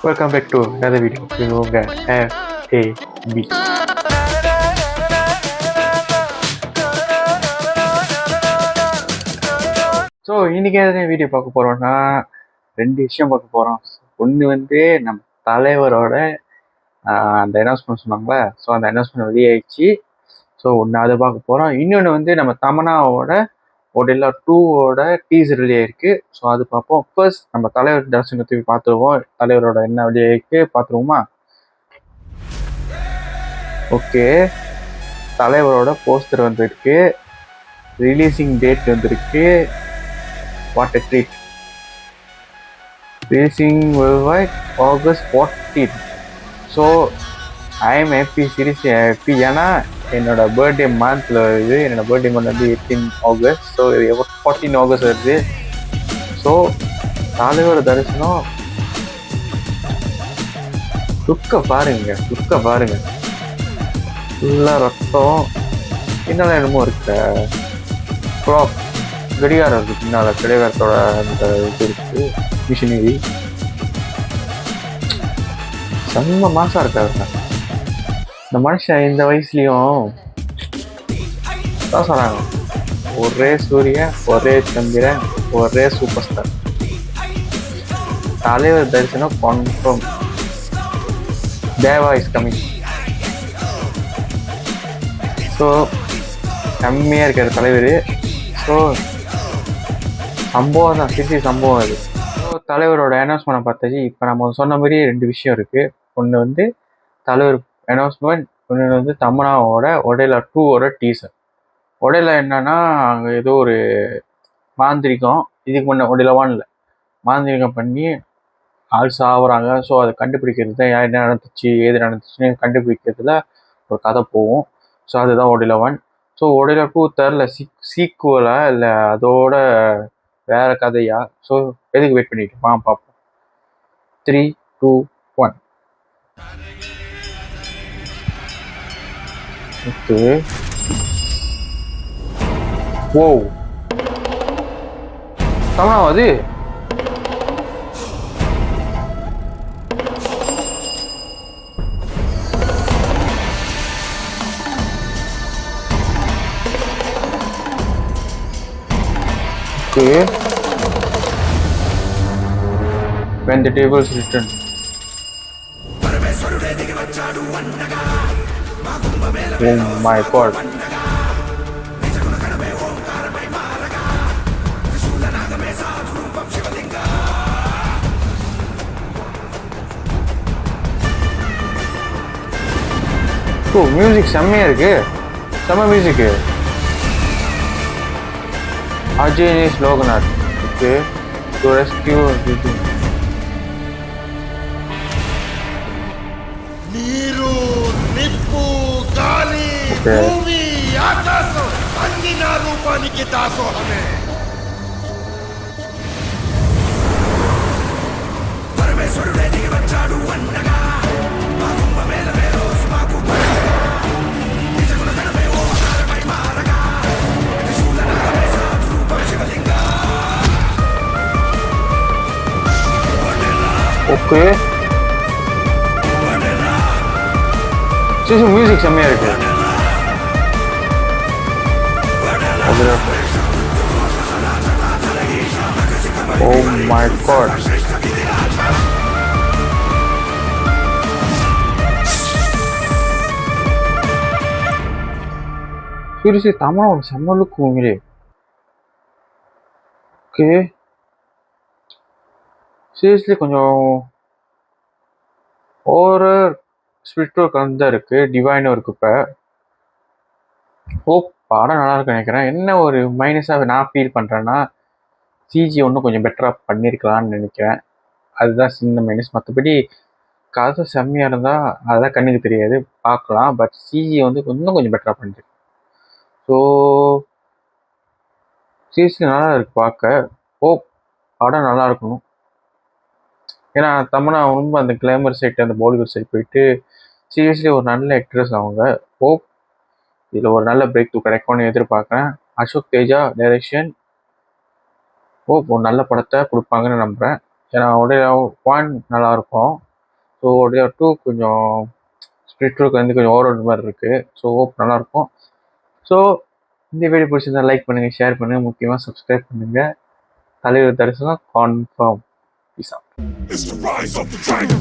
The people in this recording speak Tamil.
Welcome back to another video. இது உங்கள் FAB. ஸோ இன்றைக்கி எதாவது வீடியோ பார்க்க போகிறோம்னா 2 விஷயம் பார்க்க போகிறோம். ஒன்று வந்து நம்ம தலைவரோட அந்த அனௌன்ஸ்மெண்ட் சொன்னாங்களே, ஸோ அந்த அனௌன்ஸ்மெண்ட் வெளியாகிடுச்சு. ஸோ ஒன்று அதை பார்க்க போகிறோம். இன்னொன்று வந்து நம்ம தமன்னாவோட ஒடில்லா 2ஓட டீசர் வெளியாயிருக்கு. ஸோ அது பார்ப்போம். ஃபர்ஸ்ட் நம்ம தலைவர் தரிசனத்தை பார்த்துருவோம். தலைவரோட என்ன வெளியாயிருக்கு பார்த்துருவோமா? ஓகே, தலைவரோட போஸ்டர் வந்திருக்கு, ரிலீசிங் டேட் வந்திருக்கு. What a treat. Releasing worldwide August 14. So I am happy, seriously happy. ஏன்னா என்னோட பர்த்டே மந்த்தில் வருது. என்னோட பர்த்டே மந்த் வந்து 18 August. ஸோ 14 August வருது. ஸோ தலைவர் தரிசனம் துக்க பாருங்க, ஃபுல்லாக ரத்தம். பின்னால் என்னமோ இருக்க க்ளாக் கடிகாரம் இருக்குது, பின்னால் கடிகாரத்தோட அந்த இது இருக்குது, மிஷினரி. செம்ம மாசாக இருக்காருங்க இந்த மனுஷன். இந்த வயசுலேயும் தான் சொல்கிறாங்க, ஒரே சூரியன், ஒரே சந்திரன், ஒரே சூப்பர் ஸ்டார். தலைவர் தரிசனம் confirm. Deva is coming. So செம்மையாக இருக்கார் தலைவர். ஸோ சம்பவம் தான், சிசி சம்பவம் அது. ஸோ தலைவரோட அனௌன்ஸ்மெண்ட் பார்த்தாச்சு. இப்போ நம்ம சொன்ன மாதிரி 2 விஷயம் இருக்குது. ஒன்று வந்து தலைவர் அனௌன்ஸ்மெண்ட், ஒன்று வந்து தமன்னாவோட ஒடில்லா 2ஓட டீசர். ஒடில்லா என்னன்னா, அங்கே ஏதோ ஒரு மாந்திரிகம், இதுக்கு முன்னே ஒடில்லா 1ல் மாந்திரிகம் பண்ணி ஆள் சாவுறாங்க. ஸோ அதை கண்டுபிடிக்கிறது தான், என்ன நடந்துச்சு ஏது நடந்துச்சுன்னு கண்டுபிடிக்கிறதுல ஒரு கதை போகும். ஸோ அதுதான் ஒடில்லா 1. ஸோ ஒடில்லா 2 தெரில சீக்குவலா இல்லை அதோட வேற கதையா? ஸோ எதுக்கு வெயிட் பண்ணிட்டு பார்ப்போம். 3, 2, 1. ஓகே, ஓ தமிழா அது. Okay. When the tables return. Oh my god. Oh, music செம்மையா இருக்கு. செம்ம music. Ajay Loganat, okay, to rescue everything. Neeru, Nippu, Gali, Bhumi, Akaso, Andina Rupaniki Daso Hame. Parameswarude dige vachadu annaga, Magumba mela velos maguba. Nijaguna kanave o akaramai maraga, Trishulana mesa rupam shivalinga. Okay. Music செம்மையா இருக்கு. Oh my god. Seriously Tamil ஒரு செம்ம லுக் உங்களே. ஓகே, சீரியஸ்லி கொஞ்சம் ஒரு ஸ்பிரிச்சுவல் கலந்து தான் இருக்குது, டிவைனும் இருக்குது. இப்போ படம் நல்லா இருக்குன்னு நினைக்கிறேன். என்ன ஒரு மைனஸாக நான் ஃபீல் பண்ணுறேன்னா, சிஜி ஒன்றும் கொஞ்சம் பெட்டராக பண்ணியிருக்கலான்னு நினைக்கிறேன். அதுதான் சின்ன மைனஸ். மற்றபடி கதை செம்மையாக இருந்தால் அதெல்லாம் கண்ணுக்கு தெரியாது, பார்க்கலாம். பட் சிஜி வந்து இன்னும் கொஞ்சம் பெட்டராக பண்ணிருக்கு. ஸோ சீரியஸ்லி நல்லா இருக்குது பார்க்க. படம் நல்லா இருக்கணும். ஏன்னா தமன்னா ரொம்ப அந்த கிளாமர் சைட், அந்த பாலிவுட் சைட் போயிட்டு சீரியஸ்லி ஒரு நல்ல ஆக்ட்ரஸ் அவங்க. இதில் ஒரு நல்ல பிரேக் த்ரூ கிடைக்கும்னு எதிர்பார்க்குறேன். அசோக் தேஜா டைரக்ஷன். ஒரு நல்ல படத்தை கொடுப்பாங்கன்னு நம்புகிறேன். ஏன்னா ஒடில்லா 1 நல்லாயிருக்கும். ஸோ ஒடையார் 2 கொஞ்சம் ஸ்பிரிட் வந்து கொஞ்சம் ஓவர் மாதிரி இருக்குது. ஸோ நல்லாயிருக்கும். ஸோ இந்த வீடியோ பிடிச்சிருந்தா லைக் பண்ணுங்கள், ஷேர் பண்ணுங்கள், முக்கியமாக சப்ஸ்கிரைப் பண்ணுங்கள். தலைவர் தரிசனம் confirm. Peace. It's the rise of the dragon.